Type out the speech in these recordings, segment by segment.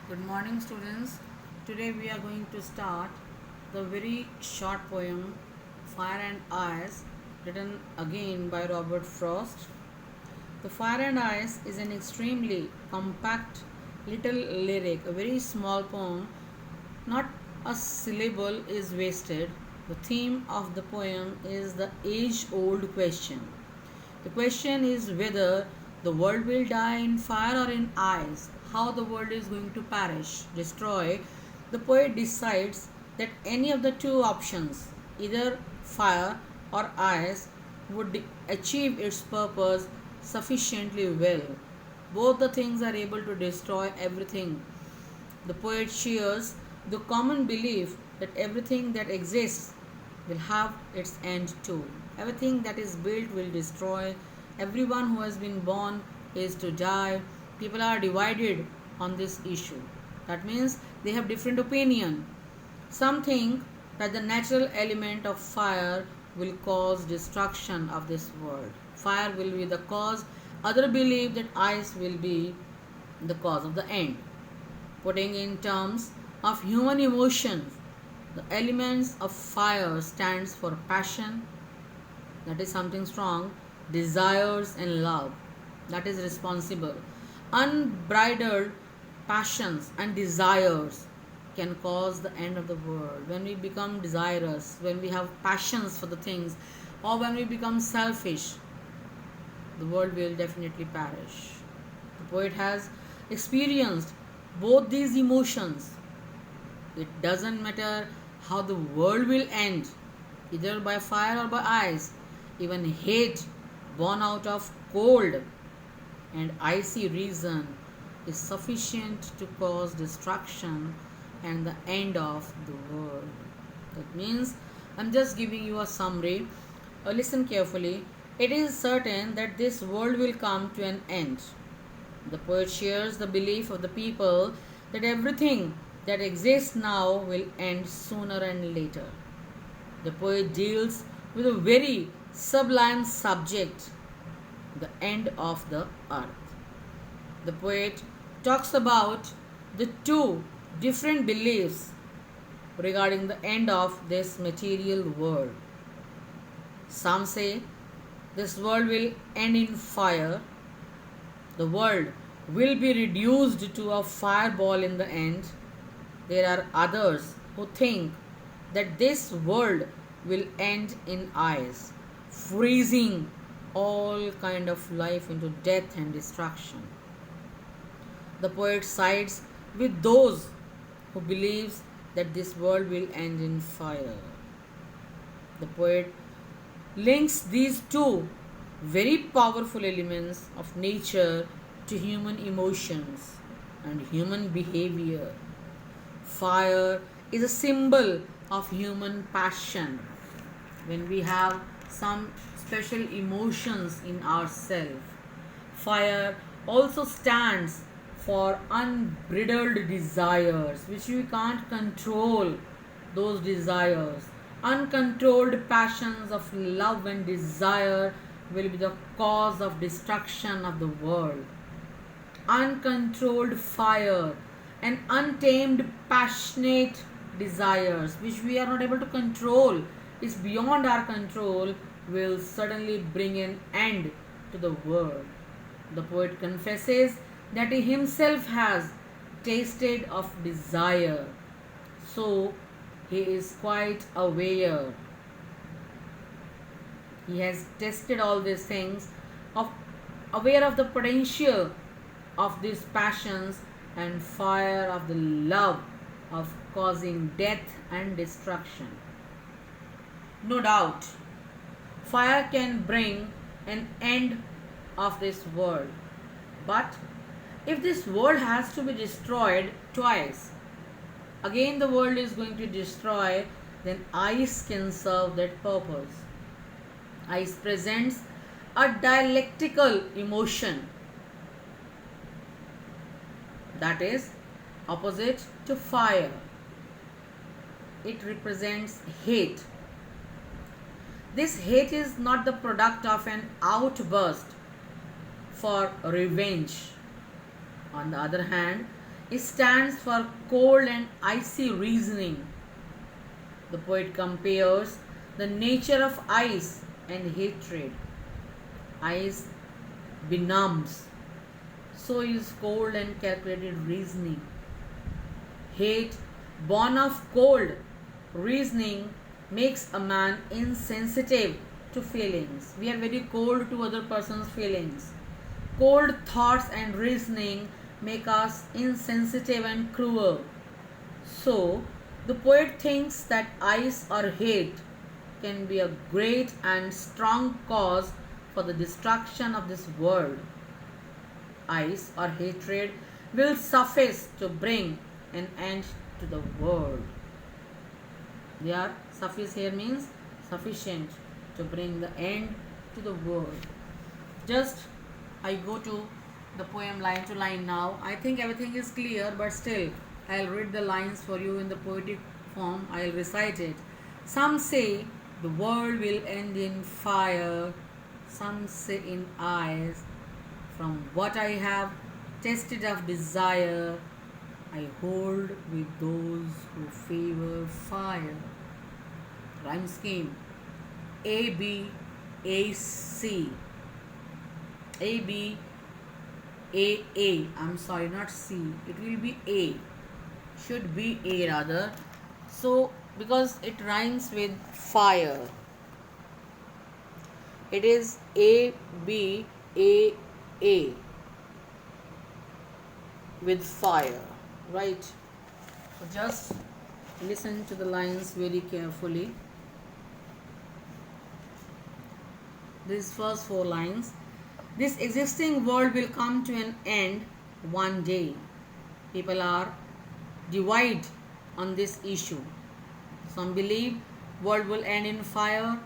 Good morning, students. Today we are going to start the very short poem Fire and Ice, written again by Robert Frost. The Fire and Ice is an extremely compact little lyric, a very small poem. Not a syllable is wasted. The theme of the poem is the age old question. The question is whether the world will die in fire or in ice, how the world is going to perish, destroy. The poet decides that any of the two options, either fire or ice, would achieve its purpose sufficiently well. Both the things are able to destroy everything. The poet shares the common belief that everything that exists will have its end too. Everything that is built will destroy. Everyone who has been born is to die. People are divided on this issue. That means they have different opinion. Some think that the natural element of fire will cause destruction of this world. Fire will be the cause. Others believe that ice will be the cause of the end. Putting in terms of human emotions, the elements of fire stands for passion, that is something strong, desires and love, that is responsible. Unbridled passions and desires can cause the end of the world. When we become desirous, when we have passions for the things, or when we become selfish, the world will definitely perish. The poet has experienced both these emotions. It doesn't matter how the world will end, either by fire or by ice. Even hate born out of cold and icy reason is sufficient to cause destruction and the end of the world. That means I'm just giving you a summary. Listen carefully. It is certain that this world will come to an end. The poet shares the belief of the people that everything that exists now will end sooner and later. The poet deals with a very sublime subject, the end of the earth. The poet talks about the two different beliefs regarding the end of this material world. Some say this world will end in fire. The world will be reduced to a fireball in the end. There are others who think that this world will end in ice, freezing all kind of life into death and destruction. The poet sides with those who believes that this world will end in fire. The poet links these two very powerful elements of nature to human emotions and human behavior. Fire is a symbol of human passion. When we have some special emotions in ourselves, fire also stands for unbridled desires, which we can't control. Those desires, uncontrolled passions of love and desire, will be the cause of destruction of the world. Uncontrolled fire and untamed passionate desires, which we are not able to control, is beyond our control, will suddenly bring an end to the world. The poet confesses that he himself has tasted of desire, so he is quite aware. He has tested all these things, of aware of the potential of these passions and fire of the love of causing death and destruction. No doubt, fire can bring an end of this world. But if this world has to be destroyed twice, again the world is going to destroy, then ice can serve that purpose. Ice presents a dialectical emotion, that is opposite to fire. It represents hate. This hate is not the product of an outburst for revenge. On the other hand, It stands for cold and icy reasoning. The poet compares the nature of ice and hatred. Ice benumbs, so is cold and calculated reasoning. Hate, born of cold reasoning, makes a man insensitive to feelings. We are very cold to other person's feelings. Cold thoughts and reasoning make us insensitive and cruel. So, the poet thinks that ice or hate can be a great and strong cause for the destruction of this world. Ice or hatred will suffice to bring an end to the world. There, suffice here means sufficient to bring the end to the world. Just I go to the poem line to line now. I think everything is clear, but still I'll read the lines for you in the poetic form. I'll recite it. Some say the world will end in fire, some say in ice. From what I have tasted of desire, I hold with those who favor fire. Rhyme scheme: A B A C. A B A A. I'm sorry, not C. It will be A. Should be A rather. So, because it rhymes with fire, it is A B A A with fire, right? So just listen to the lines very carefully. These first four lines. This existing world will come to an end one day. People are divided on this issue. Some believe world will end in fire.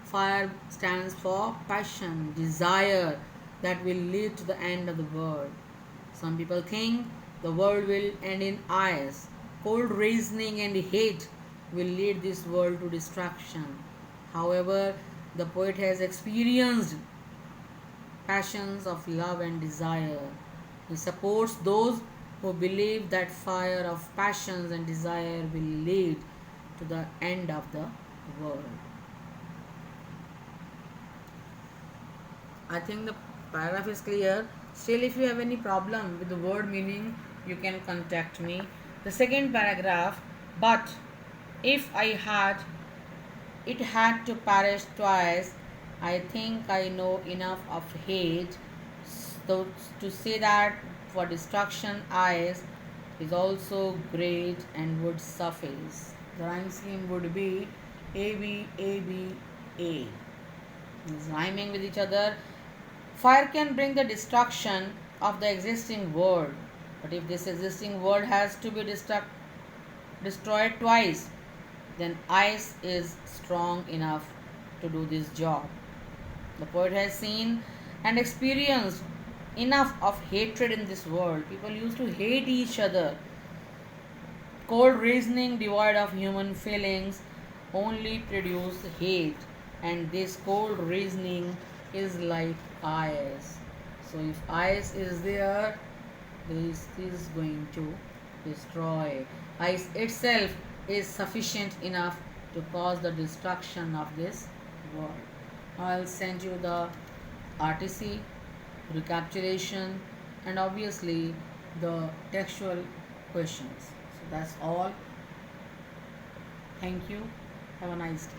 Fire stands for passion, desire that will lead to the end of the world. Some people think the world will end in ice. Cold reasoning and hate will lead this world to destruction. However, the poet has experienced passions of love and desire. He supports those who believe that fire of passions and desire will lead to the end of the world. I think the paragraph is clear. Still, if you have any problem with the word meaning, you can contact me. The second paragraph, but if it had to perish twice, I think I know enough of hate so to say that for destruction ice is also great and would suffice. The rhyme scheme would be A B A B A. It's rhyming with each other. Fire can bring the destruction of the existing world, but if this existing world has to be destroyed twice, then ice is strong enough to do this job. The poet has seen and experienced enough of hatred in this world. People used to hate each other. Cold reasoning devoid of human feelings only produce hate, and this cold reasoning is like ice. So if ice is there, this is going to destroy. Ice itself is sufficient enough to cause the destruction of this world. I'll send you the RTC, recapitulation, and obviously the textual questions. So that's all. Thank you. Have a nice day.